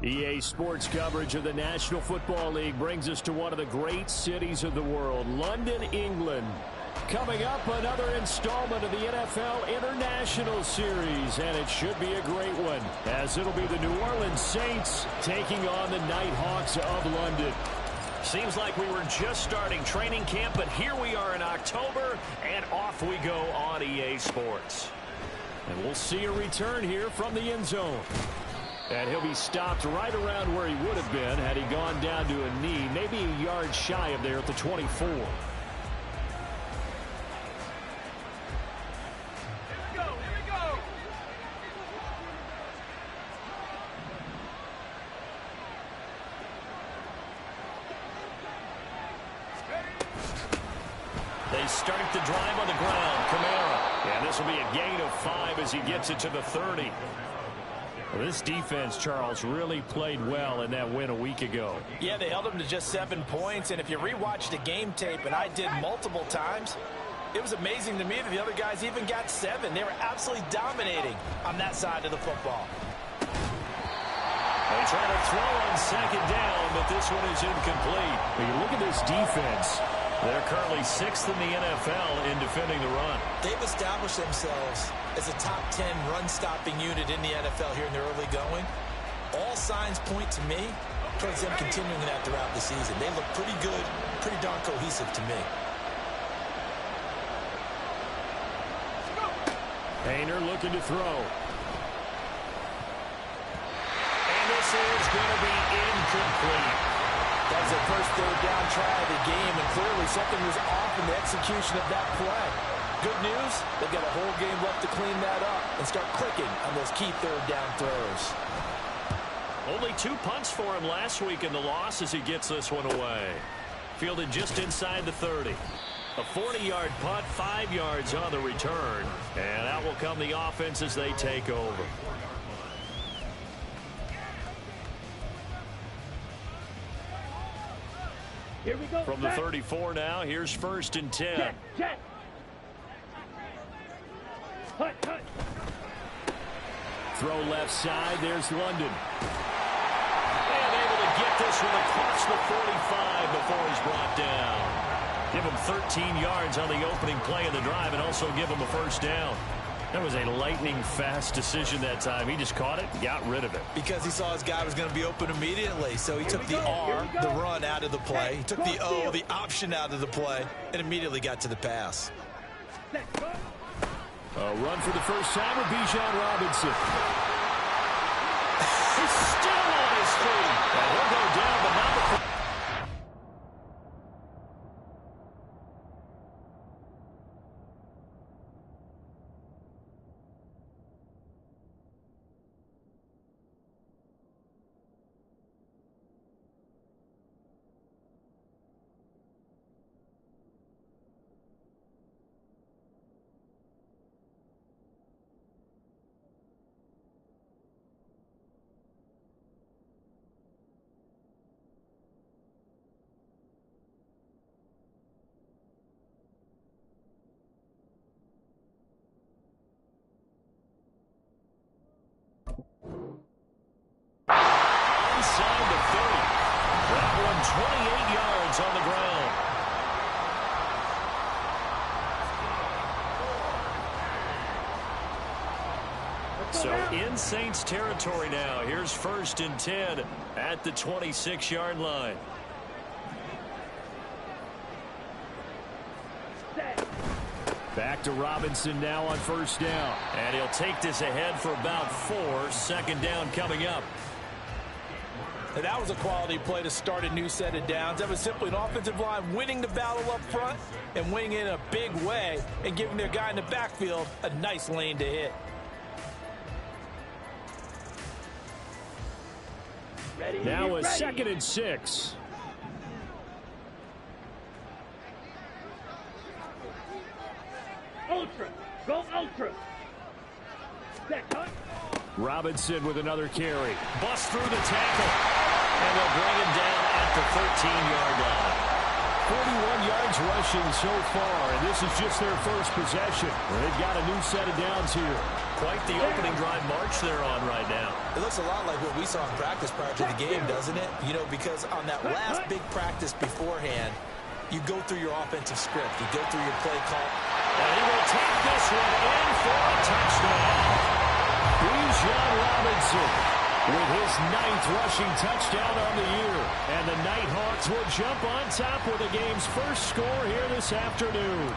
EA Sports coverage of the National Football League brings us to one of the great cities of the world, London, England. Coming up, another installment of the NFL International Series, and it should be a great one, as it'll be the New Orleans Saints taking on the Nighthawks of London. Seems like we were just starting training camp, but here we are in October, and off we go on EA Sports. And we'll see a return here from the end zone. And he'll be stopped right around where he would have been had he gone down to a knee, maybe a yard shy of there at the 24. They start the drive on the ground. Kamara. And this will be a gain of 5 as he gets it to the 30. Well, this defense, Charles, really played well in that win a week ago. Yeah, they held him to just 7 points. And if you rewatch the game tape, and I did multiple times, it was amazing to me that the other guys even got 7. They were absolutely dominating on that side of the football. They try to throw on second down, but this one is incomplete. When you look at this defense, they're currently 6th in the NFL in defending the run. They've established themselves as a top 10 run-stopping unit in the NFL here in the early going. All signs point to me towards them continuing that throughout the season. They look pretty good, pretty darn cohesive to me. Hayner looking to throw. And this is going to be incomplete. That was their first third down try of the game, and clearly something was off in the execution of that play. Good news, they've got a whole game left to clean that up and start clicking on those key third down throws. Only 2 punts for him last week in the loss as he gets this one away. Fielded just inside the 30. A 40-yard punt, 5 yards on the return, and out will come the offense as they take over. Here we go. From the 34 now, here's 1st and 10. Check. Cut. Throw left side, there's London. And able to get this one across the 45 before he's brought down. Give him 13 yards on the opening play of the drive and also give him a first down. That was a lightning-fast decision that time. He just caught it and got rid of it. Because he saw his guy was going to be open immediately. So he took the R, the run, out of the play. He took the O, the option, out of the play, and immediately got to the pass. A run for the first time with Bijan Robinson. He's still on his feet. And he'll go down, but not the... Inside the 30. That one 28 yards on the ground. So in Saints territory now. Here's 1st and 10 at the 26-yard line. Back to Robinson now on 1st down. And he'll take this ahead for about 4. 2nd down coming up. And that was a quality play to start a new set of downs. That was simply an offensive line winning the battle up front and winning in a big way and giving their guy in the backfield a nice lane to hit. Now a 2nd and 6. Ultra. Go ultra. Robinson with another carry. Bust through the tackle. And they'll bring him down at the 13-yard line. 41 yards rushing so far, and this is just their first possession. They've got a new set of downs here. Quite the opening drive march they're on right now. It looks a lot like what we saw in practice prior to the game, doesn't it? You know, because on that last big practice beforehand, you go through your offensive script. You go through your play call. And he will take this one in for a touchdown. Bijan Robinson with his 9th rushing touchdown on the year. And the Nighthawks will jump on top with the game's first score here this afternoon.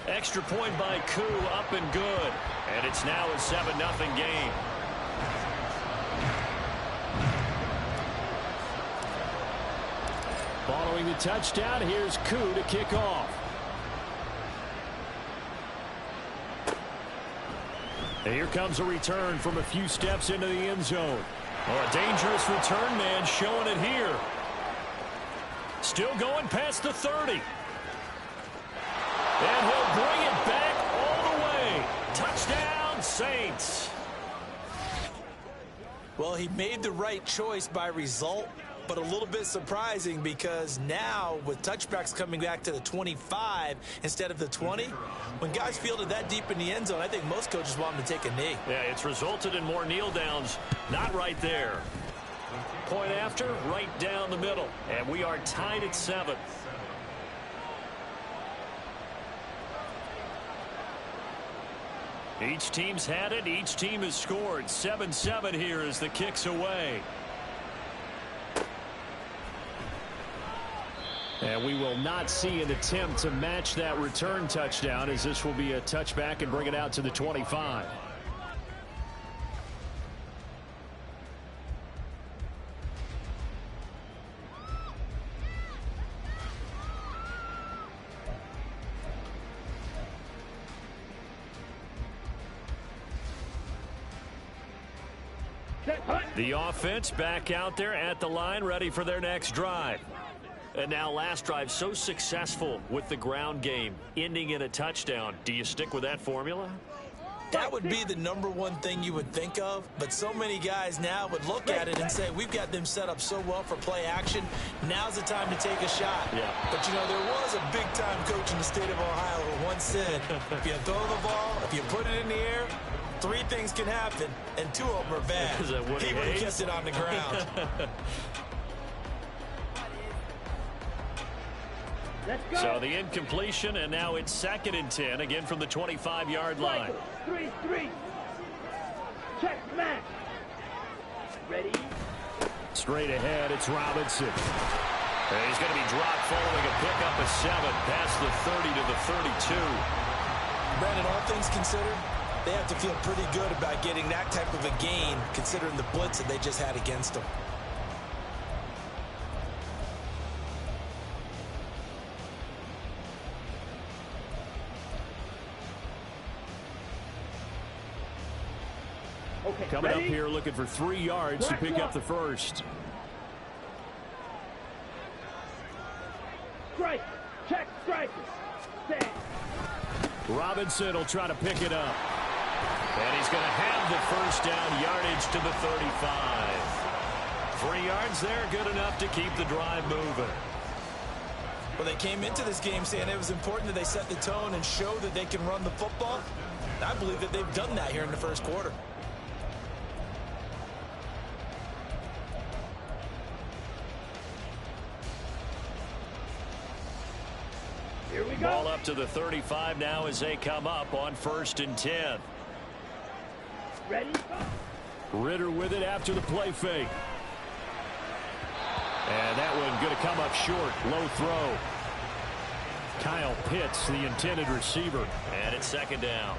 Extra point by Koo, up and good. And it's now a 7-0 game. Following the touchdown, here's Koo to kick off. And here comes a return from a few steps into the end zone. Oh, a dangerous return man showing it here. Still going past the 30. And he'll bring it back all the way. Touchdown, Saints. Well, he made the right choice by result, but a little bit surprising because now with touchbacks coming back to the 25 instead of the 20, when guys fielded that deep in the end zone, I think most coaches want them to take a knee. Yeah, it's resulted in more kneel downs. Not right there. Point after, right down the middle. And we are tied at 7. Each team's had it. Each team has scored. 7-7 here as the kick's away. And we will not see an attempt to match that return touchdown, as this will be a touchback and bring it out to the 25. The offense back out there at the line, ready for their next drive. And now last drive so successful with the ground game, ending in a touchdown. Do you stick with that formula? That would be the #1 thing you would think of, but so many guys now would look at it and say, we've got them set up so well for play action. Now's the time to take a shot. Yeah. But, you know, there was a big-time coach in the state of Ohio who once said, if you throw the ball, if you put it in the air, 3 things can happen, and 2 of them are bad. Is that he would have kept it on the ground. So the incompletion, and now it's 2nd and 10, again from the 25-yard line. 3-3. Check match. Ready? Straight ahead, it's Robinson. And he's going to be dropped following a pickup of 7 past the 30 to the 32. Brandon, all things considered, they have to feel pretty good about getting that type of a gain considering the blitz that they just had against them. Okay, Coming ready? up here looking for 3 yards to pick up the first. Strike. Check strike. Stand. Robinson will try to pick it up. And he's going to have the first down, yardage to the 35. 3 yards there, good enough to keep the drive moving. Well, they came into this game saying it was important that they set the tone and show that they can run the football. I believe that they've done that here in the first quarter. Here we Ball go. up to the 35 now as they come up on 1st and 10. Ready? Ritter with it after the play fake. And that one going to come up short. Low throw. Kyle Pitts, the intended receiver. And it's 2nd down.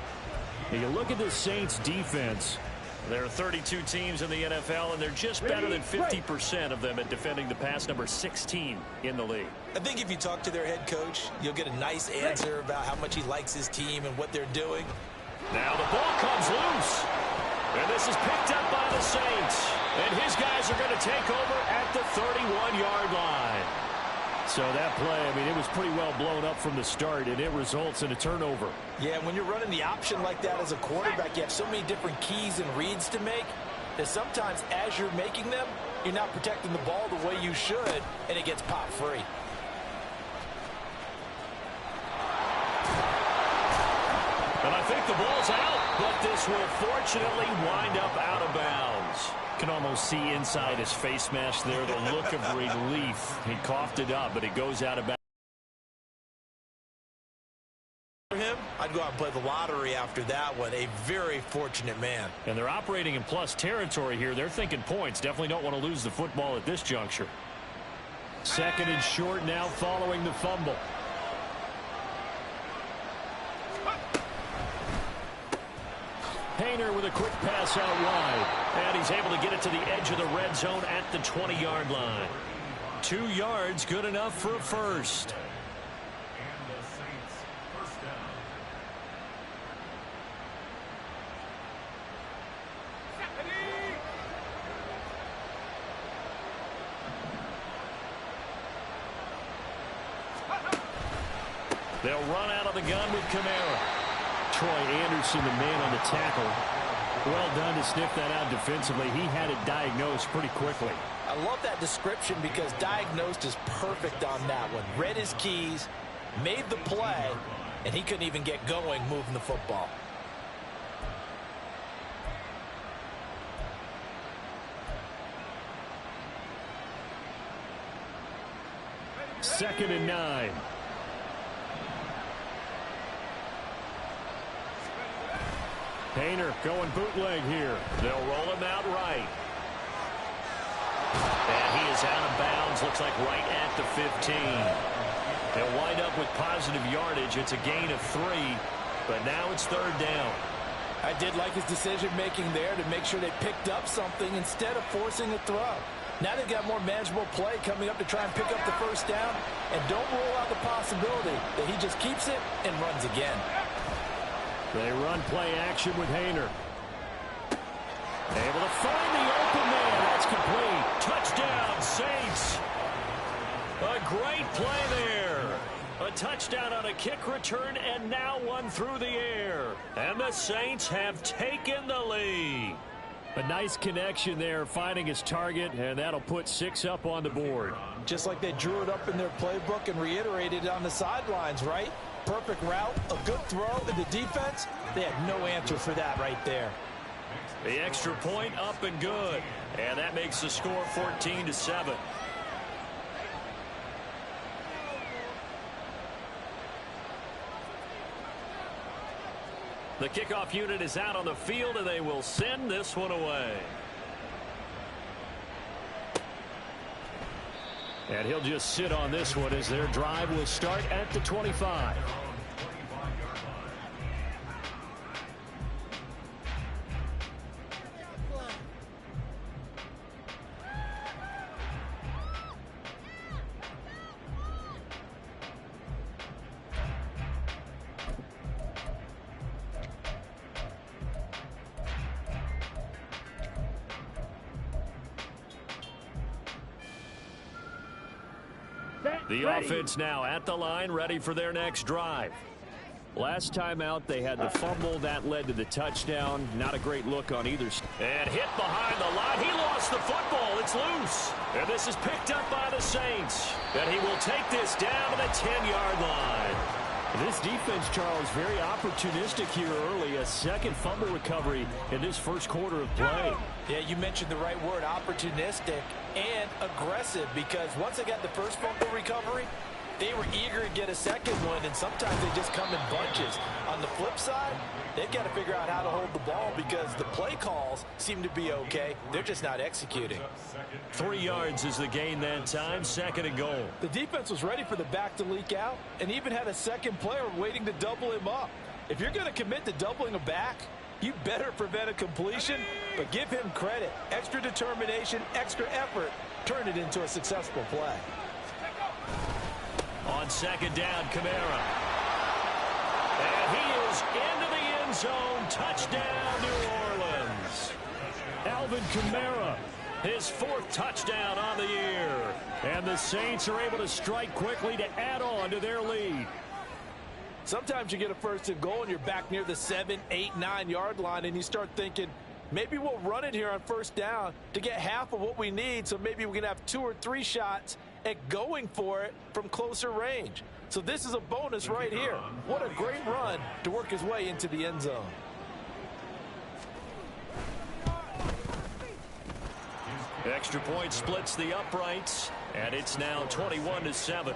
Now you look at the Saints defense. There are 32 teams in the NFL, and they're just better than 50% of them at defending the pass, number 16 in the league. I think if you talk to their head coach, you'll get a nice answer about how much he likes his team and what they're doing. Now the ball comes loose. And this is picked up by the Saints. And his guys are going to take over at the 31-yard line. So that play, I mean, it was pretty well blown up from the start, and it results in a turnover. Yeah, when you're running the option like that as a quarterback, you have so many different keys and reads to make. that sometimes as you're making them, you're not protecting the ball the way you should, and it gets popped free. And I think the ball's out, but this will fortunately wind up out of bounds. Can almost see inside his face mask there the look of relief. He coughed it up, but it goes out of bounds. For him, I'd go out and play the lottery after that one. A very fortunate man. And they're operating in plus territory here. They're thinking points. Definitely don't want to lose the football at this juncture. Second and short now following the fumble. Painter with a quick pass out wide. And he's able to get it to the edge of the red zone at the 20-yard line. 2 yards, good enough for a first. They'll run out of the gun with Kamara. Troy Anderson, the man on the tackle. Well done to sniff that out defensively. He had it diagnosed pretty quickly. I love that description because diagnosed is perfect on that one. Read his keys, made the play, and he couldn't even get going moving the football. Second and 9. Painter going bootleg here. They'll roll him out right. And he is out of bounds, looks like right at the 15. They'll wind up with positive yardage. It's a gain of 3, but now it's third down. I did like his decision-making there to make sure they picked up something instead of forcing a throw. Now they've got more manageable play coming up to try and pick up the first down, and don't rule out the possibility that he just keeps it and runs again. They run play action with Hainer. Able to find the open man. That's complete. Touchdown, Saints. A great play there. A touchdown on a kick return, and now one through the air. And the Saints have taken the lead. A nice connection there, finding his target, and that'll put 6 up on the board. Just like they drew it up in their playbook and reiterated it on the sidelines, right? Perfect route, a good throw, and the defense, they had no answer for that right there. The extra point up and good. And that makes the score 14-7. The kickoff unit is out on the field, and they will send this one away. And he'll just sit on this one as their drive will start at the 25. The offense now at the line, ready for their next drive. Last time out, they had the fumble. That led to the touchdown. Not a great look on either side. And hit behind the line. He lost the football. It's loose. And this is picked up by the Saints. And he will take this down to the 10-yard line. This defense, Charles, very opportunistic here early. A second fumble recovery in this first quarter of play. Yeah, you mentioned the right word, opportunistic and aggressive, because once they got the first fumble recovery, they were eager to get a second one, and sometimes they just come in bunches. On the flip side, they've got to figure out how to hold the ball because the play calls seem to be okay. They're just not executing. 3 yards is the gain that time, second and goal. The defense was ready for the back to leak out and even had a second player waiting to double him up. If you're going to commit to doubling a back, you better prevent a completion, but give him credit. Extra determination, extra effort, turn it into a successful play. On second down, Kamara. And he is into the end zone. Touchdown, New Orleans. Alvin Kamara, his 4th touchdown on the year. And the Saints are able to strike quickly to add on to their lead. Sometimes you get a first and goal and you're back near the 7, 8, 9 yard line and you start thinking, Maybe we'll run it here on first down to get half of what we need, so maybe we can have 2 or 3 shots at going for it from closer range. So this is a bonus right here. What a great run to work his way into the end zone. Extra point splits the uprights, and it's now 21-7.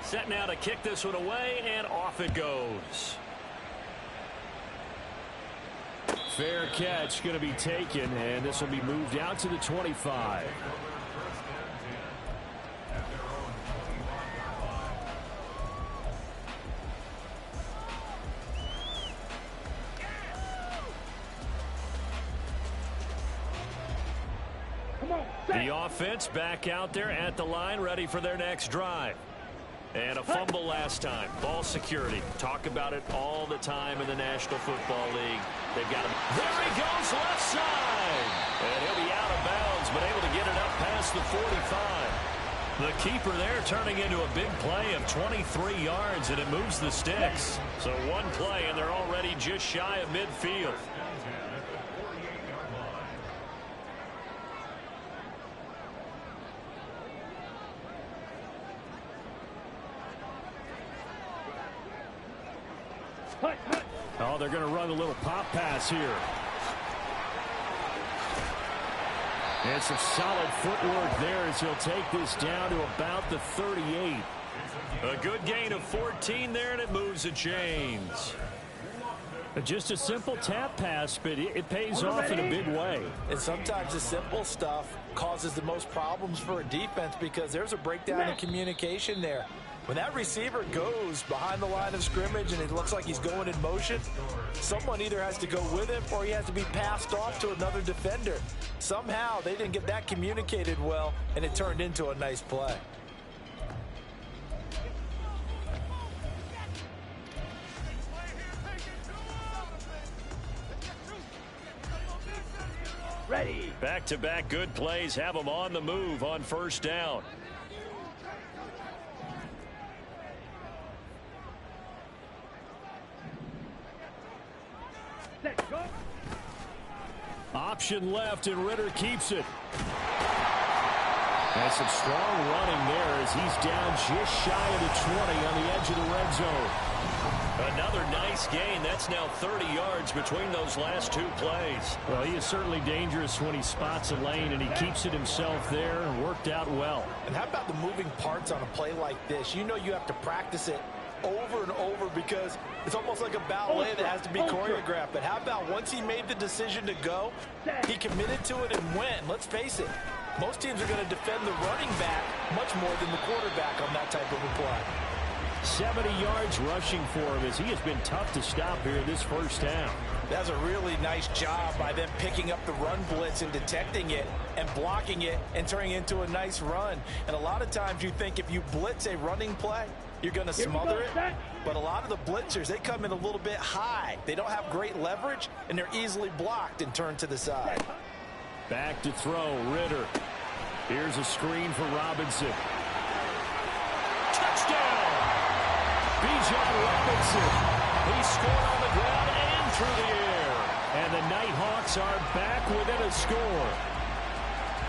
Set now to kick this one away, and off it goes. Fair catch going to be taken, and this will be moved out to the 25. The offense back out there at the line, ready for their next drive. And a fumble last time. Ball security. Talk about it all the time in the National Football League. They've got him. There he goes, left side. And he'll be out of bounds, but able to get it up past the 45. The keeper there turning into a big play of 23 yards, and it moves the sticks. So one play, and they're already just shy of midfield. Oh, they're going to run a little pop pass here. And some solid footwork there as he'll take this down to about the 38. A good gain of 14 there, and it moves the chains. Just a simple tap pass, but it pays off in a big way. And sometimes the simple stuff causes the most problems for a defense because there's a breakdown in communication there. When that receiver goes behind the line of scrimmage and it looks like he's going in motion, someone either has to go with him or he has to be passed off to another defender. Somehow they didn't get that communicated well, and it turned into a nice play. Ready. Back-to-back good plays have them on the move on first down. Set, go. Option left, and Ritter keeps it. And some strong running there as he's down just shy of the 20 on the edge of the red zone. Another nice gain. That's now 30 yards between those last two plays. Well, he is certainly dangerous when he spots a lane, and he keeps it himself there, and worked out well. And how about the moving parts on a play like this? You know you have to practice it over and over because it's almost like a ballet that has to be choreographed. But how about once he made the decision to go, he committed to it and went. Let's face it, most teams are going to defend the running back much more than the quarterback on that type of a play. 70 yards rushing for him as he has been tough to stop here this first down. That's a really nice job by them picking up the run blitz and detecting it and blocking it and turning it into a nice run. And a lot of times you think if you blitz a running play, you're going to smother it. But a lot of the blitzers, they come in a little bit high. They don't have great leverage, and they're easily blocked and turned to the side. Back to throw, Ritter. Here's a screen for Robinson. Touchdown! Bijan Robinson. He scored on the ground and through the air. And the Nighthawks are back within a score.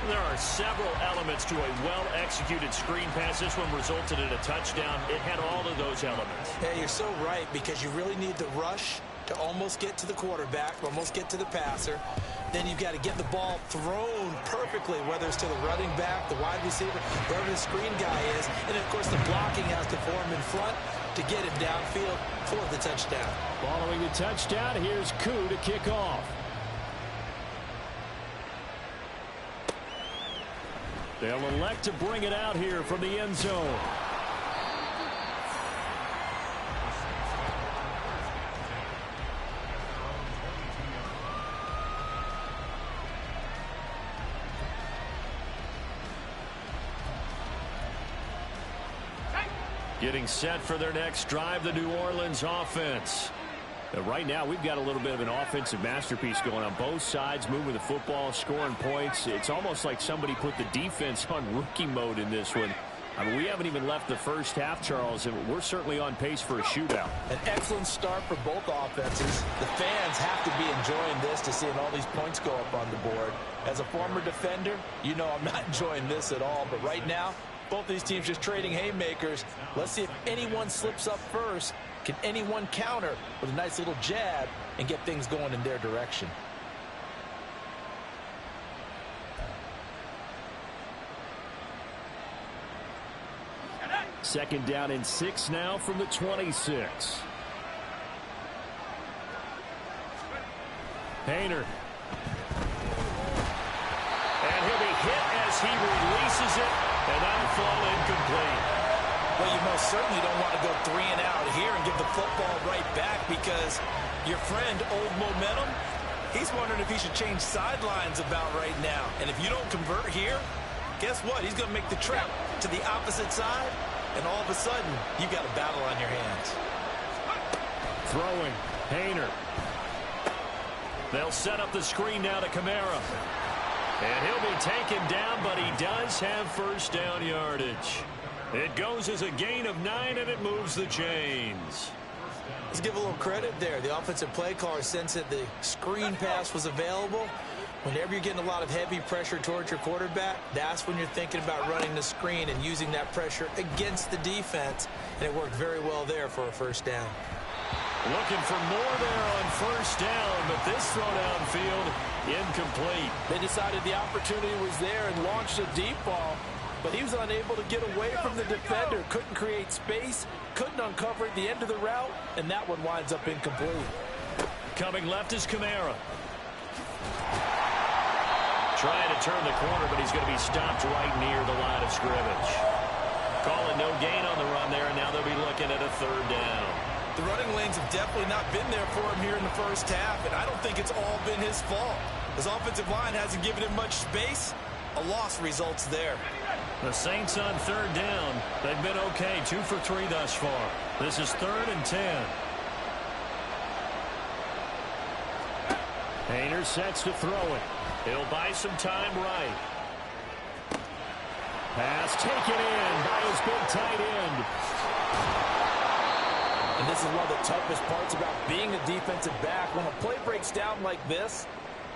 There are several elements to a well-executed screen pass. This one resulted in a touchdown. It had all of those elements. Yeah, you're so right, because you really need the rush to almost get to the quarterback, almost get to the passer. Then you've got to get the ball thrown perfectly, whether it's to the running back, the wide receiver, wherever the screen guy is. And, of course, the blocking has to form in front to get him downfield for the touchdown. Following the touchdown, here's Koo to kick off. They'll elect to bring it out here from the end zone. Getting set for their next drive, the New Orleans offense. Right now, we've got a little bit of an offensive masterpiece going on both sides, moving the football, scoring points. It's almost like somebody put the defense on rookie mode in this one. I mean, we haven't even left the first half, Charles, and we're certainly on pace for a shootout. An excellent start for both offenses. The fans have to be enjoying this to seeing all these points go up on the board. As a former defender, you know I'm not enjoying this at all. But right now, both these teams just trading haymakers. Let's see if anyone slips up first. Can anyone counter with a nice little jab and get things going in their direction? Second down and 6 now from the 26. Hayner. And he'll be hit as he releases it, and that'll fall incomplete. Well, you most certainly don't want to go 3 and out here and give the football right back, because your friend, Old Momentum, he's wondering if he should change sidelines about right now. And if you don't convert here, guess what? He's going to make the trek to the opposite side. And all of a sudden, you've got a battle on your hands. Throwing. Hayner. They'll set up the screen now to Kamara. And he'll be taken down, but he does have first down yardage. It goes as a gain of 9, and it moves the chains. Let's give a little credit there. The offensive play caller sensed that the screen pass was available. Whenever you're getting a lot of heavy pressure towards your quarterback, that's when you're thinking about running the screen and using that pressure against the defense. And it worked very well there for a first down. Looking for more there on first down, but this throw downfield incomplete. They decided the opportunity was there and launched a deep ball, but he was unable to get away from the defender. Couldn't create space, couldn't uncover the end of the route, and that one winds up incomplete. Coming left is Kamara. Trying to turn the corner, but he's going to be stopped right near the line of scrimmage. Calling no gain on the run there, and now they'll be looking at a third down. The running lanes have definitely not been there for him here in the first half, and I don't think it's all been his fault. His offensive line hasn't given him much space. A loss results there. The Saints on third down. They've been okay, 2 for 3 thus far. This is 3rd and 10. Hayner sets to throw it. He'll buy some time right. Pass taken in by his big tight end. And this is one of the toughest parts about being a defensive back. When a play breaks down like this,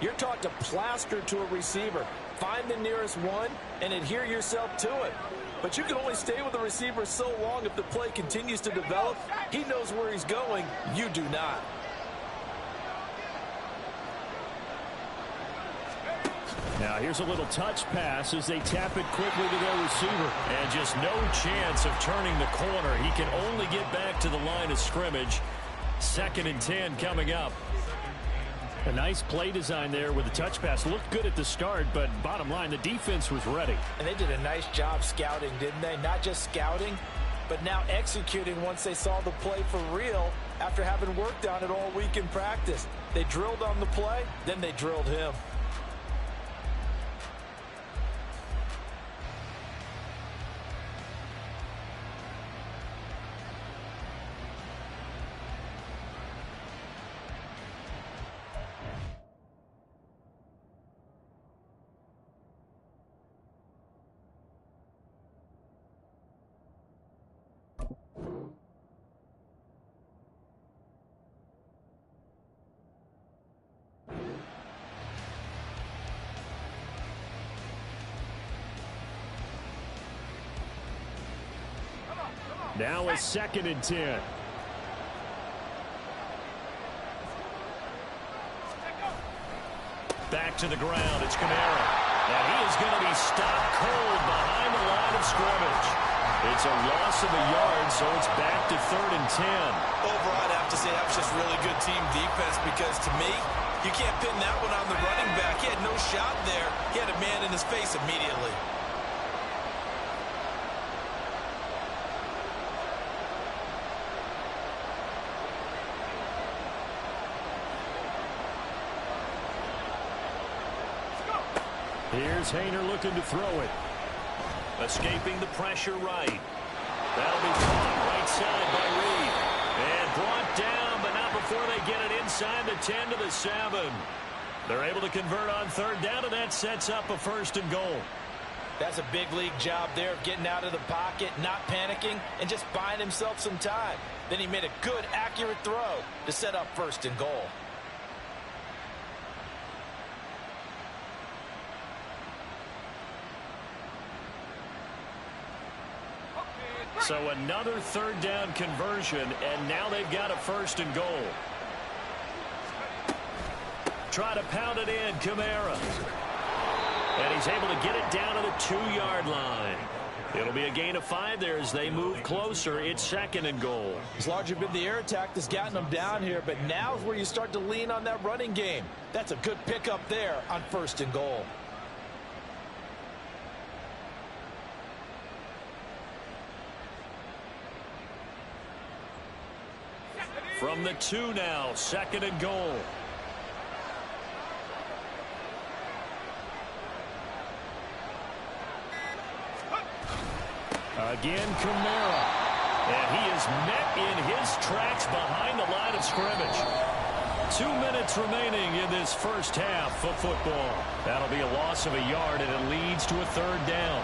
you're taught to plaster to a receiver. Find the nearest one and adhere yourself to it. But you can only stay with the receiver so long if the play continues to develop. He knows where he's going. You do not. Now here's a little touch pass as they tap it quickly to their receiver. And just no chance of turning the corner. He can only get back to the line of scrimmage. 2nd and 10 coming up. A nice play design there with the touch pass. Looked good at the start, but bottom line, the defense was ready. And they did a nice job scouting, didn't they? Not just scouting, but now executing once they saw the play for real after having worked on it all week in practice. They drilled on the play, then they drilled him. Now a 2nd and 10. Back to the ground. It's Kamara. And he is going to be stopped cold behind the line of scrimmage. It's a loss of a yard, so it's back to 3rd and 10. Overall, I'd have to say that was just really good team defense, because to me, you can't pin that one on the running back. He had no shot there. He had a man in his face immediately. Here's Hayner looking to throw it. Escaping the pressure right. That'll be caught right side by Reed. And brought down, but not before they get it inside the 10 to the 7. They're able to convert on third down, and that sets up a 1st and goal. That's a big league job there of getting out of the pocket, not panicking, and just buying himself some time. Then he made a good, accurate throw to set up 1st and goal. So another 3rd down conversion, and now they've got a 1st and goal. Try to pound it in, Kamara. And he's able to get it down to the 2-yard line. It'll be a gain of 5 there as they move closer. It's 2nd and goal. It's largely been the air attack that's gotten them down here, but now's where you start to lean on that running game. That's a good pickup there on 1st and goal. From the 2 now, 2nd and goal. Again, Kamara. And he is met in his tracks behind the line of scrimmage. 2 minutes remaining in this first half of football. That'll be a loss of a yard, and it leads to a 3rd down.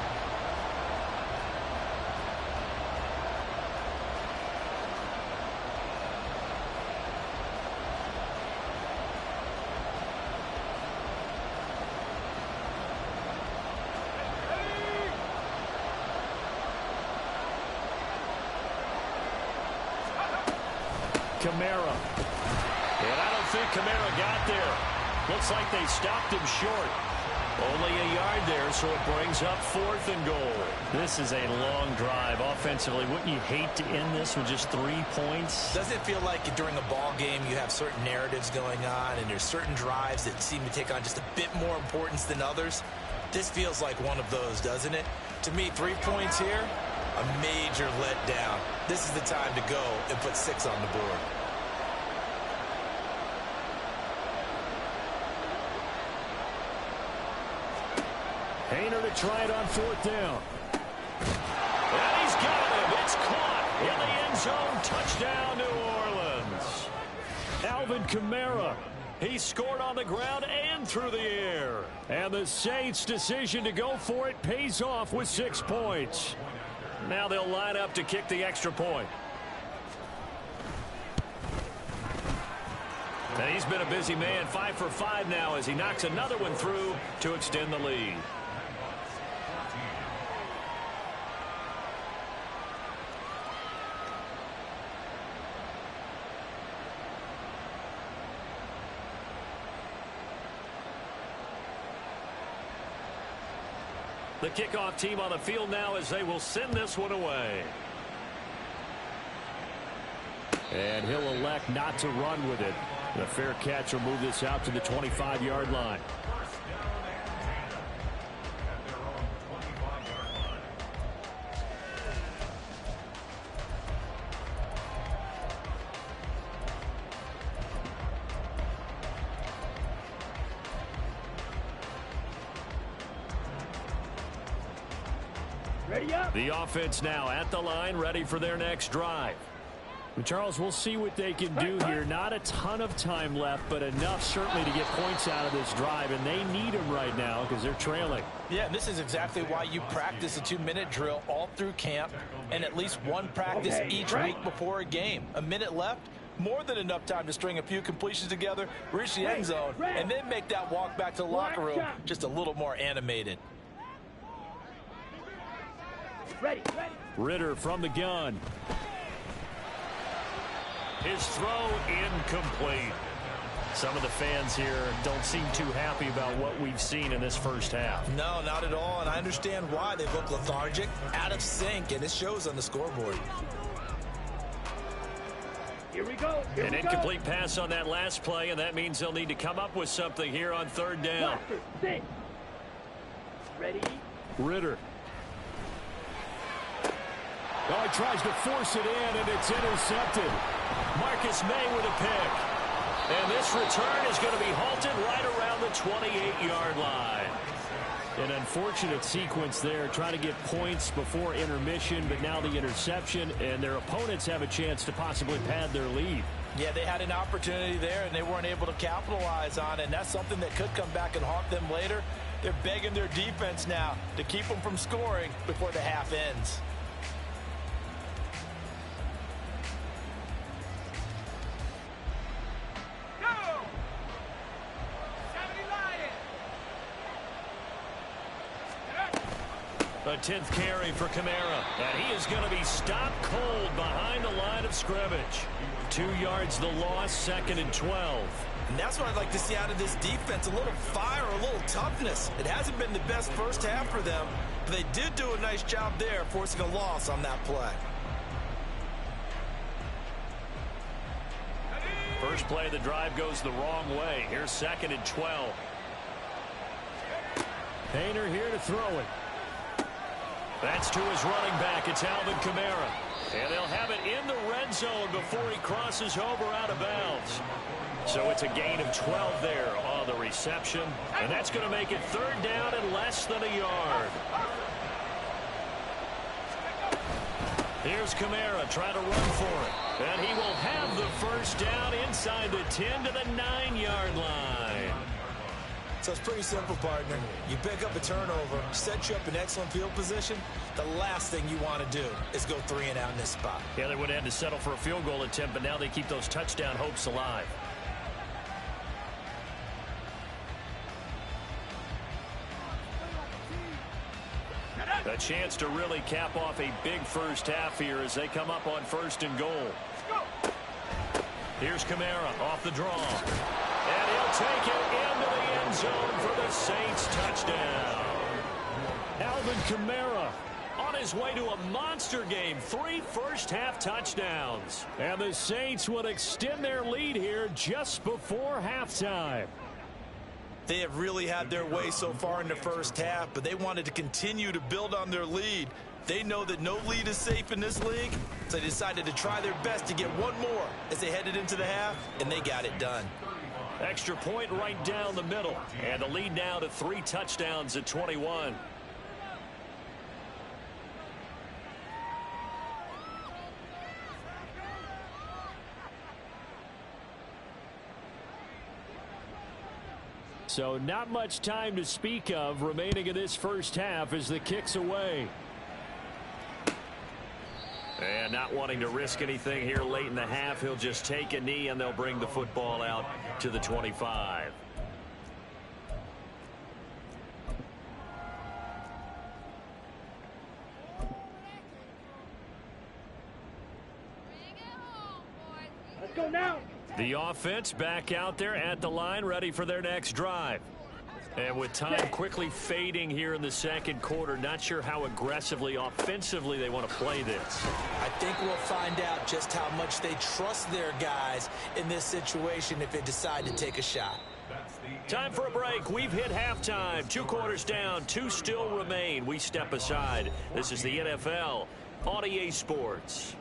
Kamara. And I don't think Kamara got there. Looks like they stopped him short. Only a yard there, so it brings up 4th and goal. This is a long drive offensively. Wouldn't you hate to end this with just 3 points? Doesn't it feel like during a ball game you have certain narratives going on and there's certain drives that seem to take on just a bit more importance than others? This feels like one of those, doesn't it? To me, 3 points here, a major letdown. This is the time to go and put 6 on the board. Hayner to try it on 4th down. And he's got him. It's caught in the end zone. Touchdown, New Orleans. Alvin Kamara. He scored on the ground and through the air. And the Saints' decision to go for it pays off with 6 points. Now they'll line up to kick the extra point. And he's been a busy man. 5 for 5 now as he knocks another one through to extend the lead. The kickoff team on the field now as they will send this one away. And he'll elect not to run with it. The fair catch will move this out to the 25-yard line. Ready up. The offense now at the line, ready for their next drive. And Charles, we'll see what they can do here. Not a ton of time left, but enough certainly to get points out of this drive, and they need them right now because they're trailing. Yeah, and this is exactly why you practice a 2-minute drill all through camp and at least one practice each week before a game. A minute left, more than enough time to string a few completions together, reach the end zone, and then make that walk back to the locker room just a little more animated. Ready. Ritter from the gun. His throw incomplete. Some of the fans here don't seem too happy about what we've seen in this first half. No, not at all, and I understand why. They look lethargic, out of sync, and it shows on the scoreboard. Here we go. An incomplete pass on that last play, and that means they'll need to come up with something here on 3rd down. Sit. Ready. Ritter. Oh, he tries to force it in, and it's intercepted. Marcus May with a pick. And this return is going to be halted right around the 28-yard line. An unfortunate sequence there, trying to get points before intermission, but now the interception, and their opponents have a chance to possibly pad their lead. Yeah, they had an opportunity there, and they weren't able to capitalize on it, and that's something that could come back and haunt them later. They're begging their defense now to keep them from scoring before the half ends. A 10th carry for Kamara, and he is going to be stopped cold behind the line of scrimmage. 2 yards the loss, 2nd and 12. And that's what I'd like to see out of this defense, a little fire, a little toughness. It hasn't been the best first half for them, but they did do a nice job there, forcing a loss on that play. First play of the drive goes the wrong way. Here's 2nd and 12. Painter here to throw it. That's to his running back. It's Alvin Kamara. And they'll have it in the red zone before he crosses over out of bounds. So it's a gain of 12 there on the reception. And that's going to make it 3rd down and less than a yard. Here's Kamara trying to run for it. And he will have the first down inside the 10 to the 9-yard line. So it's pretty simple, partner. You pick up a turnover, set you up in excellent field position. The last thing you want to do is go 3 and out in this spot. Yeah, they would have had to settle for a field goal attempt, but now they keep those touchdown hopes alive. A chance to really cap off a big first half here as they come up on 1st and goal. Here's Kamara off the draw. And he'll take it into the end zone for the Saints touchdown. Alvin Kamara On his way to a monster game, 3 first-half touchdowns. And the Saints will extend their lead here just before halftime. They have really had their way so far in the first half, but they wanted to continue to build on their lead. They know that no lead is safe in this league, so they decided to try their best to get one more as they headed into the half, and they got it done. Extra point right down the middle, and the lead now to 3 touchdowns at 21. So not much time to speak of remaining in this first half as the kick's away. And not wanting to risk anything here late in the half, he'll just take a knee and they'll bring the football out to the 25. Let's go now. The offense back out there at the line, ready for their next drive. And with time quickly fading here in the second quarter, not sure how aggressively, offensively they want to play this. I think we'll find out just how much they trust their guys in this situation if they decide to take a shot. Time for a break. We've hit halftime. 2 quarters down, 2 still remain. We step aside. This is the NFL on EA Sports.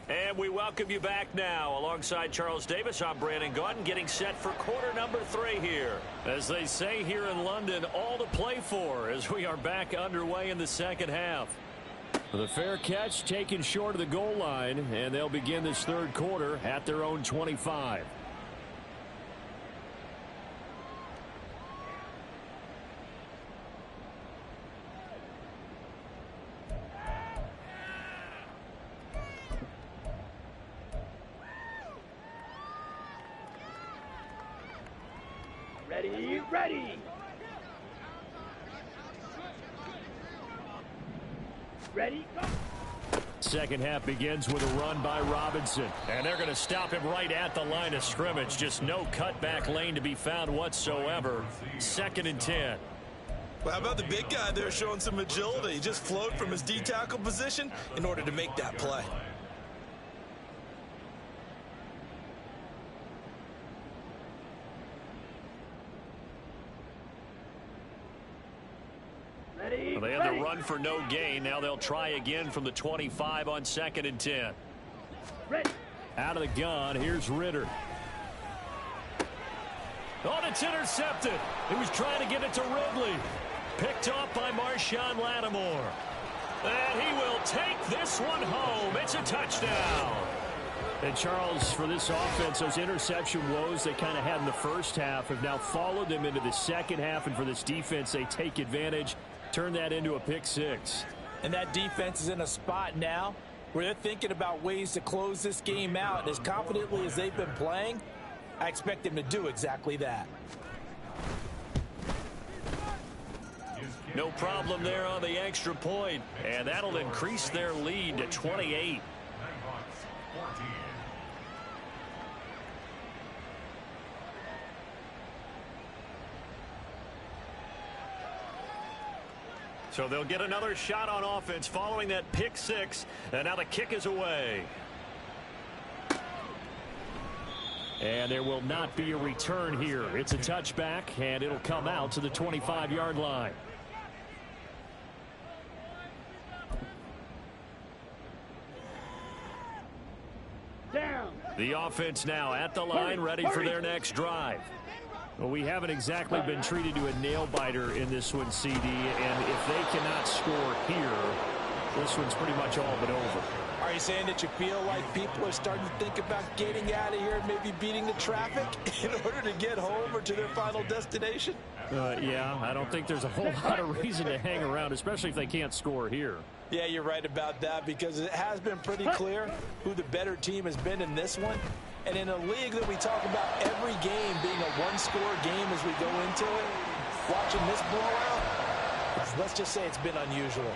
And we welcome you back now. Alongside Charles Davis, I'm Brandon Gaudin, getting set for quarter number 3 here. As they say here in London, all to play for as we are back underway in the second half. The fair catch taken short of the goal line, and they'll begin this third quarter at their own 25. Ready. Ready, go. Second half begins with a run by Robinson. And they're going to stop him right at the line of scrimmage. Just no cutback lane to be found whatsoever. 2nd and 10. Well, how about the big guy there showing some agility? He just flowed from his D-tackle position in order to make that play. Well, they had the run for no gain. Now they'll try again from the 25 on 2nd and 10. Ready. Out of the gun, here's Ritter. Oh, it's intercepted. He was trying to get it to Ridley. Picked off by Marshawn Lattimore. And he will take this one home. It's a touchdown. And Charles, for this offense, those interception woes they kind of had in the first half have now followed them into the second half. And for this defense, they take advantage, turn that into a pick six. And that defense is in a spot now where they're thinking about ways to close this game out. And as confidently as they've been playing, I expect them to do exactly that. No problem there on the extra point, and that'll increase their lead to 28. So they'll get another shot on offense following that pick six, and now the kick is away. And there will not be a return here. It's a touchback, and it'll come out to the 25-yard line. Down. The offense now at the line, ready for their next drive. Well, we haven't exactly been treated to a nail-biter in this one, CD, and if they cannot score here, this one's pretty much all but over. Are you saying that you feel like people are starting to think about getting out of here and maybe beating the traffic in order to get home or to their final destination? Yeah, I don't think there's a whole lot of reason to hang around, especially if they can't score here. Yeah, you're right about that, because it has been pretty clear who the better team has been in this one. And in a league that we talk about every game being a one-score game as we go into it, watching this blowout, let's just say it's been unusual.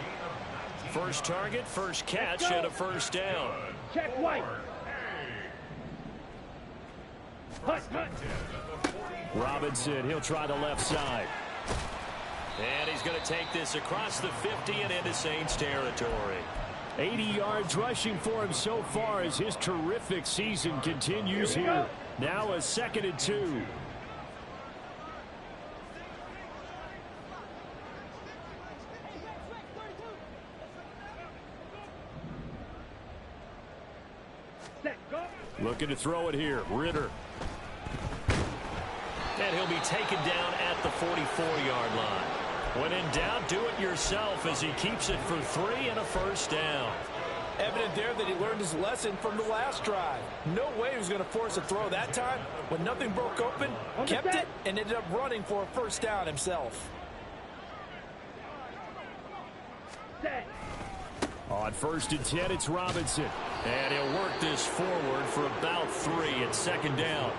First target, first catch, and a first down. Check white. Hut. Robinson, he'll try the left side. And he's going to take this across the 50 and into Saints territory. 80 yards rushing for him so far as his terrific season continues here. Now a 2nd and 2. Looking to throw it here. Ritter. And he'll be taken down at the 44-yard line. When in doubt, do it yourself as he keeps it for 3 and a first down. Evident there that he learned his lesson from the last drive. No way he was going to force a throw that time. When nothing broke open, kept it, and ended up running for a first down himself. On 1st and 10, it's Robinson. And he'll work this forward for about 3 at 2nd down.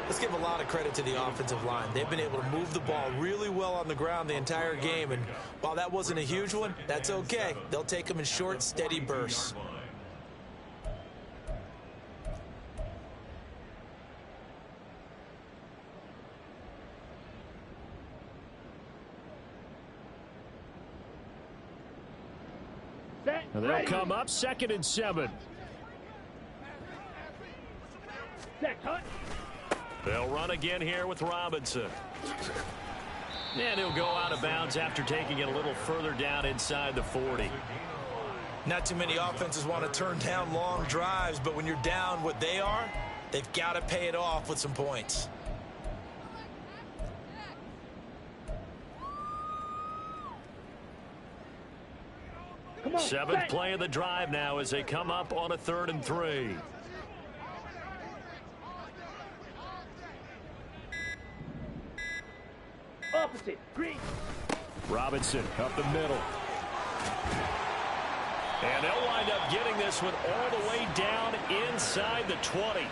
Let's give a lot of credit to the offensive line. They've been able to move the ball really well on the ground the entire game. And while that wasn't a huge one, that's okay. They'll take them in short, steady bursts. And they'll come up 2nd and 7. They'll run again here with Robinson. And he'll go out of bounds after taking it a little further down inside the 40. Not too many offenses want to turn down long drives, but when you're down what they are, they've got to pay it off with some points. Seventh play of the drive now as they come up on a 3rd and 3. Opposite, green. Robinson up the middle. And they'll wind up getting this one all the way down inside the 20.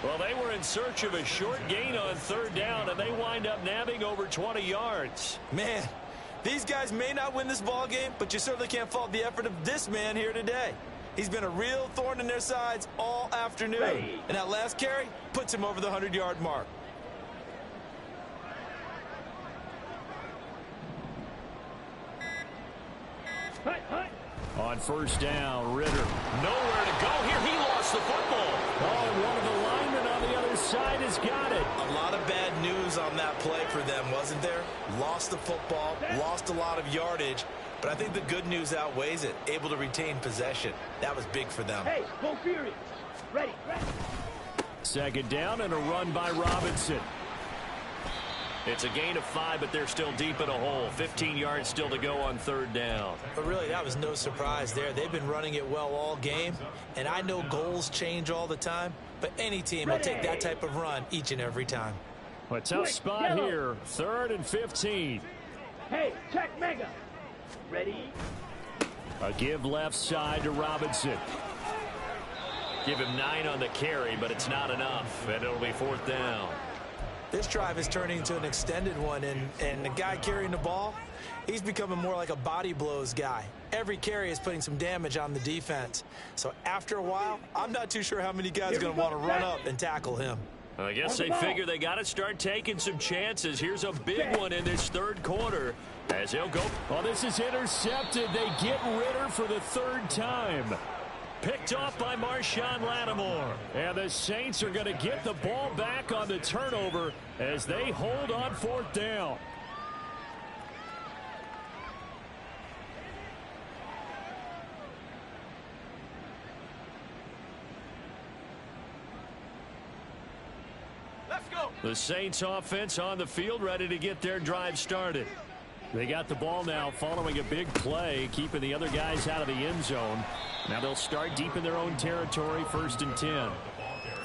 Well, they were in search of a short gain on 3rd down, and they wind up nabbing over 20 yards. Man, these guys may not win this ball game, but you certainly can't fault the effort of this man here today. He's been a real thorn in their sides all afternoon. And that last carry puts him over the 100-yard mark. On 1st down, Ritter. Nowhere to go here. He lost the football. Oh, and one of the linemen on the other side has got it. A lot of bad news on that play for them, wasn't there? Lost the football, lost a lot of yardage, but I think the good news outweighs it. Able to retain possession. That was big for them. Hey, go furious. Ready. 2nd down and a run by Robinson. It's a gain of 5, but they're still deep in a hole. 15 yards still to go on 3rd down. But really, that was no surprise there. They've been running it well all game, and I know goals change all the time, but any team will take that type of run each and every time. A tough spot here. 3rd and 15. Hey, check mega. Ready? A give left side to Robinson. Give him 9 on the carry, but it's not enough, and it'll be 4th down. This drive is turning into an extended one, and the guy carrying the ball, he's becoming more like a body blows guy. Every carry is putting some damage on the defense. So after a while, I'm not too sure how many guys are going to want to run up and tackle him. I guess they figure they got to start taking some chances. Here's a big one in this 3rd quarter as he'll go. Oh, this is intercepted. They get Ritter for the 3rd time. Picked off by Marshawn Lattimore. And the Saints are going to get the ball back on the turnover as they hold on 4th down. Let's go. The Saints offense on the field, ready to get their drive started. They got the ball now following a big play, keeping the other guys out of the end zone. Now they'll start deep in their own territory, 1st and 10.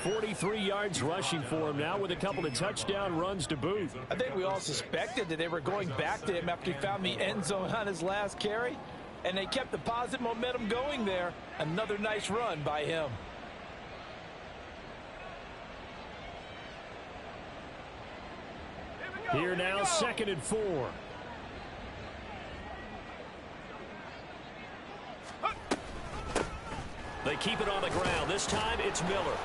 43 yards rushing for him now with a couple of touchdown runs to boot. I think we all suspected that they were going back to him after he found the end zone on his last carry, and they kept the positive momentum going there. Another nice run by him. Here now, 2nd and 4. They keep it on the ground. This time it's Miller.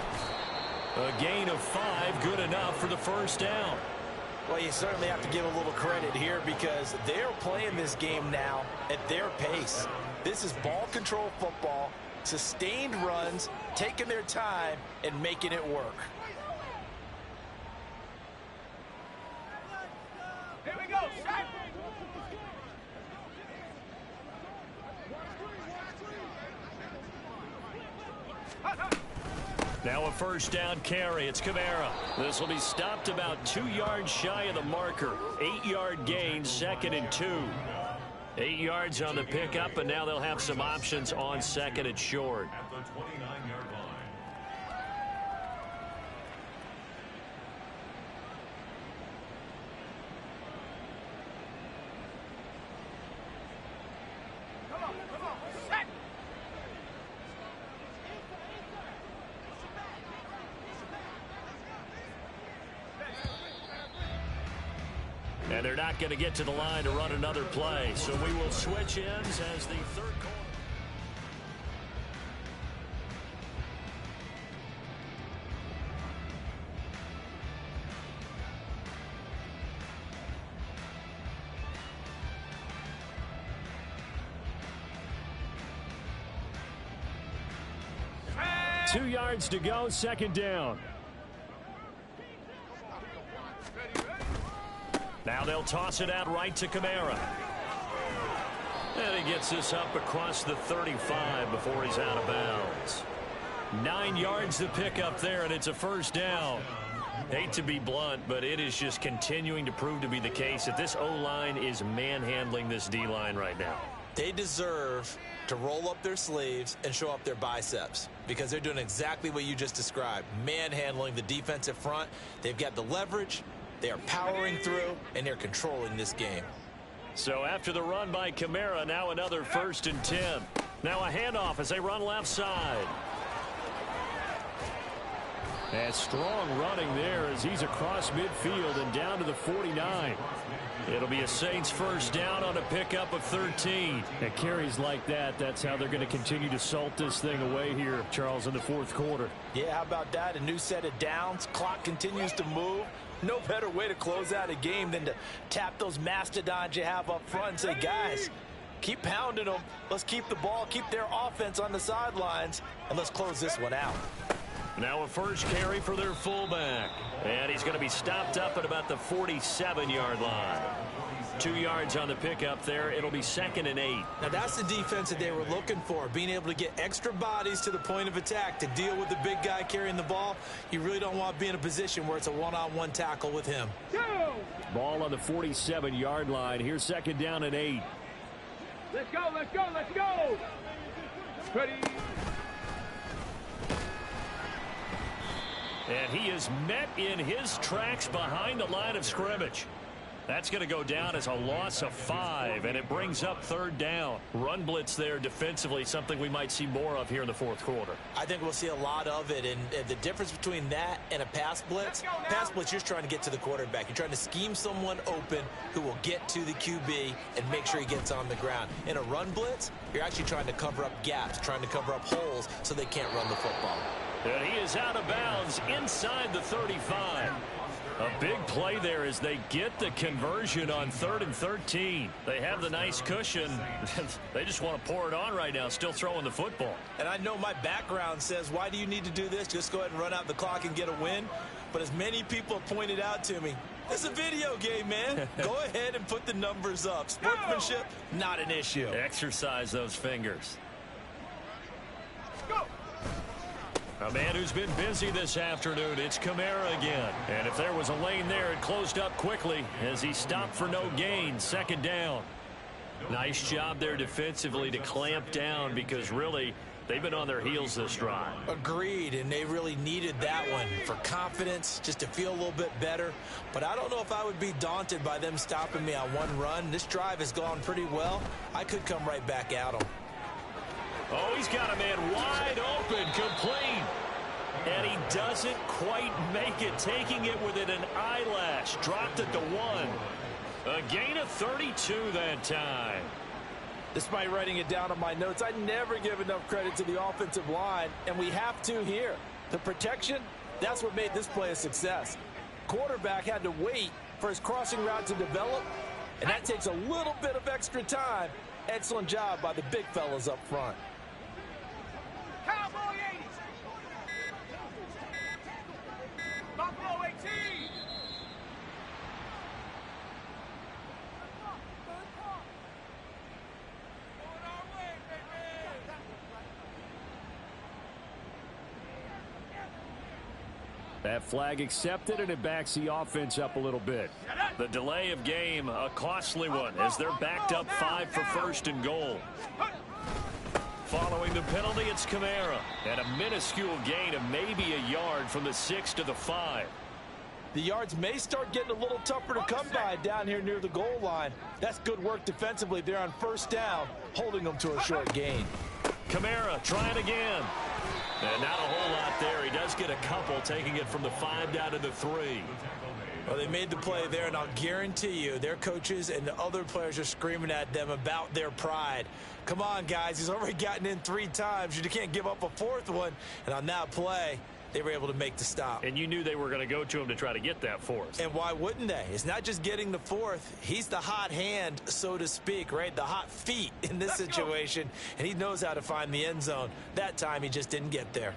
A gain of 5, good enough for the 1st down. Well, you certainly have to give a little credit here because they're playing this game now at their pace. This is ball control football, sustained runs, taking their time and making it work. Here we go. Set. Now a 1st down carry. It's Kamara. This will be stopped about 2 yards shy of the marker. 8-yard gain, 2nd and 2. 8 yards on the pickup, and now they'll have some options on 2nd and short. At the 29-yard line. Come on. Set. And they're not going to get to the line to run another play. So we will switch ends as the 3rd quarter. Set. 2 yards to go, 2nd down. Now they'll toss it out right to Kamara. And he gets this up across the 35 before he's out of bounds. 9 yards to pick up there, and it's a 1st down. Hate to be blunt, but it is just continuing to prove to be the case that this O-line is manhandling this D-line right now. They deserve to roll up their sleeves and show up their biceps because they're doing exactly what you just described, manhandling the defensive front. They've got the leverage. They are powering through, and they're controlling this game. So after the run by Kamara, now another 1st and 10. Now a handoff as they run left side. And strong running there as he's across midfield and down to the 49. It'll be a Saints 1st down on a pickup of 13. And carries like that, that's how they're going to continue to salt this thing away here, Charles, in the 4th quarter. Yeah, how about that? A new set of downs. Clock continues to move. No better way to close out a game than to tap those mastodons you have up front and say, guys, keep pounding them. Let's keep the ball, keep their offense on the sidelines, and let's close this one out. Now a first carry for their fullback. And he's going to be stopped up at about the 47-yard line. 2 yards on the pickup there. It'll be 2nd and 8. Now, that's the defense that they were looking for, being able to get extra bodies to the point of attack to deal with the big guy carrying the ball. You really don't want to be in a position where it's a one-on-one tackle with him. Ball on the 47-yard line. Here's 2nd down and 8. Let's go, let's go, let's go. Ready. And he is met in his tracks behind the line of scrimmage. That's going to go down as a loss of 5, and it brings up 3rd down. Run blitz there defensively, something we might see more of here in the 4th quarter. I think we'll see a lot of it, and the difference between that and a pass blitz, you're just trying to get to the quarterback. You're trying to scheme someone open who will get to the QB and make sure he gets on the ground. In a run blitz, you're actually trying to cover up gaps, trying to cover up holes so they can't run the football. And he is out of bounds inside the 35. A big play there as they get the conversion on 3rd and 13. They have the nice cushion. They just want to pour it on right now, still throwing the football. And I know my background says, why do you need to do this? Just go ahead and run out the clock and get a win. But as many people have pointed out to me, it's a video game, man. Go ahead and put the numbers up. Sportsmanship, not an issue. Exercise those fingers. Go. A man who's been busy this afternoon, it's Kamara again. And if there was a lane there, it closed up quickly as he stopped for no gain. 2nd down. Nice job there defensively to clamp down because really they've been on their heels this drive. Agreed, and they really needed that one for confidence, just to feel a little bit better. But I don't know if I would be daunted by them stopping me on one run. This drive has gone pretty well. I could come right back at them. Oh, he's got a man wide open, complete. And he doesn't quite make it, taking it within an eyelash. Dropped it to 1. A gain of 32 that time. Despite writing it down on my notes, I never give enough credit to the offensive line, and we have to here. The protection, that's what made this play a success. Quarterback had to wait for his crossing route to develop, and that takes a little bit of extra time. Excellent job by the big fellas up front. Cowboy 80s. Buffalo 18. That flag accepted, and it backs the offense up a little bit. The delay of game, a costly one, as they're backed up 5 for 1st and goal. Following the penalty, it's Kamara. And a minuscule gain of maybe a yard from the 6 to the 5. The yards may start getting a little tougher to come by down here near the goal line. That's good work defensively there on 1st down, holding them to a short gain. Kamara trying again. And not a whole lot there. He does get a couple, taking it from the 5 down to the 3. Well, they made the play there, and I'll guarantee you their coaches and the other players are screaming at them about their pride. Come on, guys. He's already gotten in 3 times. You can't give up a 4th one. And on that play, they were able to make the stop. And you knew they were going to go to him to try to get that 4th. And why wouldn't they? It's not just getting the 4th. He's the hot hand, so to speak, right? The hot feet in this situation. And he knows how to find the end zone. That time, he just didn't get there.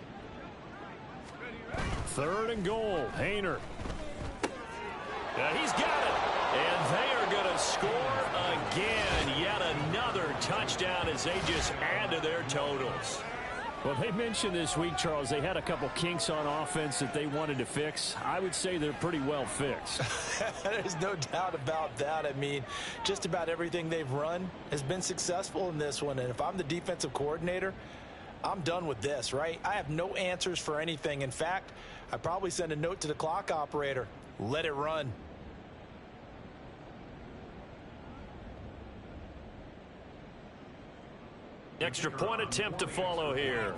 3rd and goal. Hayner. He's got it. And they are going to score again. Yet another touchdown as they just add to their totals. Well, they mentioned this week, Charles, they had a couple kinks on offense that they wanted to fix. I would say they're pretty well fixed. There's no doubt about that. I mean, just about everything they've run has been successful in this one. And if I'm the defensive coordinator, I'm done with this, right? I have no answers for anything. In fact, I'd probably send a note to the clock operator. Let it run. Extra point attempt to follow here.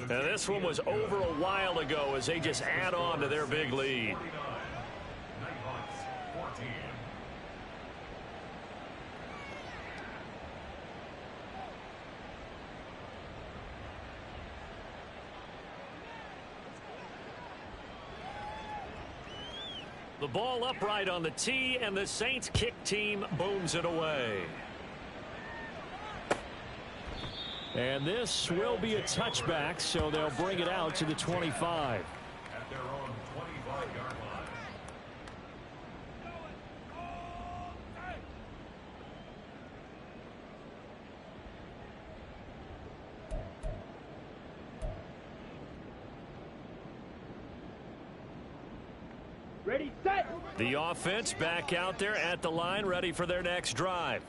And this one was over a while ago as they just add on to their big lead. The ball upright on the tee, and the Saints kick team booms it away. And this will be a touchback, so they'll bring it out to the 25. At their own 25. Ready, set. The offense back out there at the line, ready for their next drive.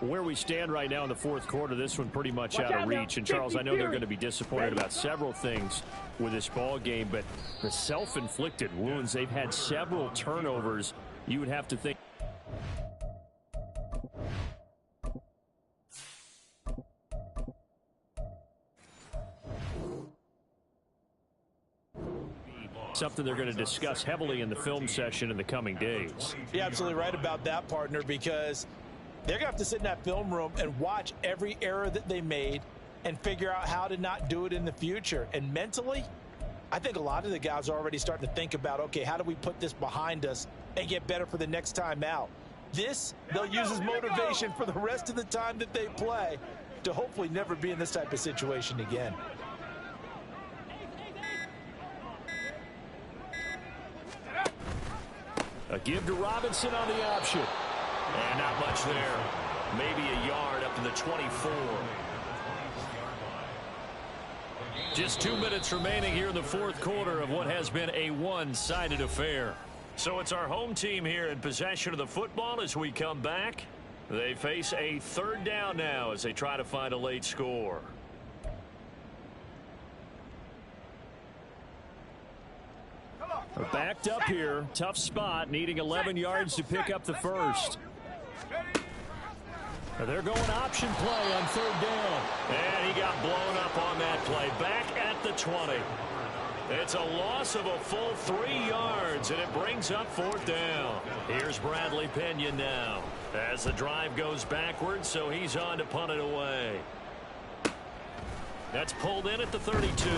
Where we stand right now in the fourth quarter, this one pretty much out of reach. And, Charles, I know they're going to be disappointed about several things with this ball game, but the self-inflicted wounds, they've had several turnovers. You would have to think. Something they're going to discuss heavily in the film session in the coming days. You're absolutely right about that, partner, because they're going to have to sit in that film room and watch every error that they made and figure out how to not do it in the future. And mentally, I think a lot of the guys are already starting to think about, okay, how do we put this behind us and get better for the next time out? This, they'll use as motivation for the rest of the time that they play to hopefully never be in this type of situation again. A give to Robinson on the option. And not much there. Maybe a yard up to the 24. Just 2 minutes remaining here in the fourth quarter of what has been a one-sided affair. So it's our home team here in possession of the football as we come back. They face a third down now as they try to find a late score. Backed up here, tough spot, needing 11 yards to pick up the first. They're going option play on third down. And he got blown up on that play. Back at the 20. It's a loss of a full 3 yards, and it brings up fourth down. Here's Bradley Pinion now as the drive goes backwards, so he's on to punt it away. That's pulled in at the 32.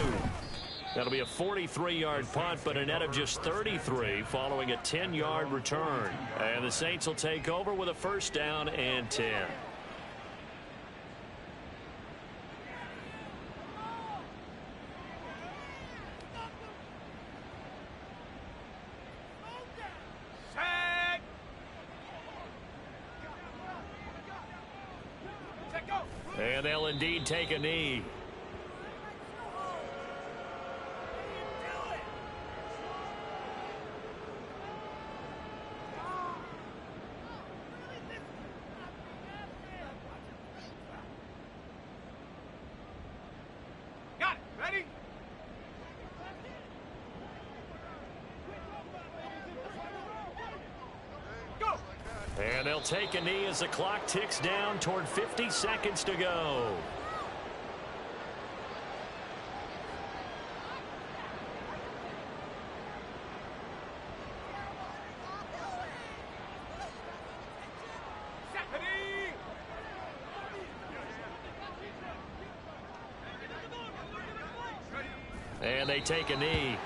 That'll be a 43-yard punt, but a net of just 33 following a 10-yard return. And the Saints will take over with a first down and 10. And they'll indeed take a knee. And they'll take a knee as the clock ticks down toward 50 seconds to go. And they take a knee.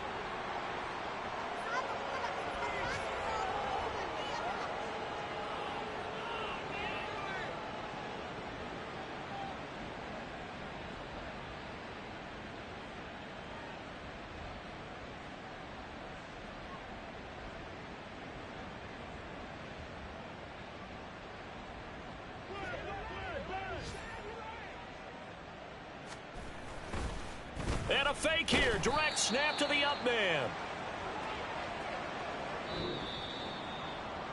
And a fake here. Direct snap to the up man.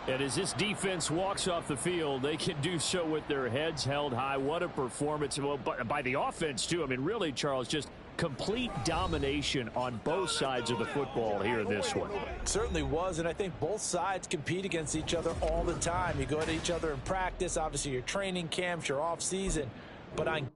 And as this defense walks off the field, they can do so with their heads held high. What a performance by the offense, too. I mean, really, Charles, just complete domination on both sides of the football here in this one. Certainly was, and I think both sides compete against each other all the time. You go at each other in practice, obviously your training camps, your off season, but on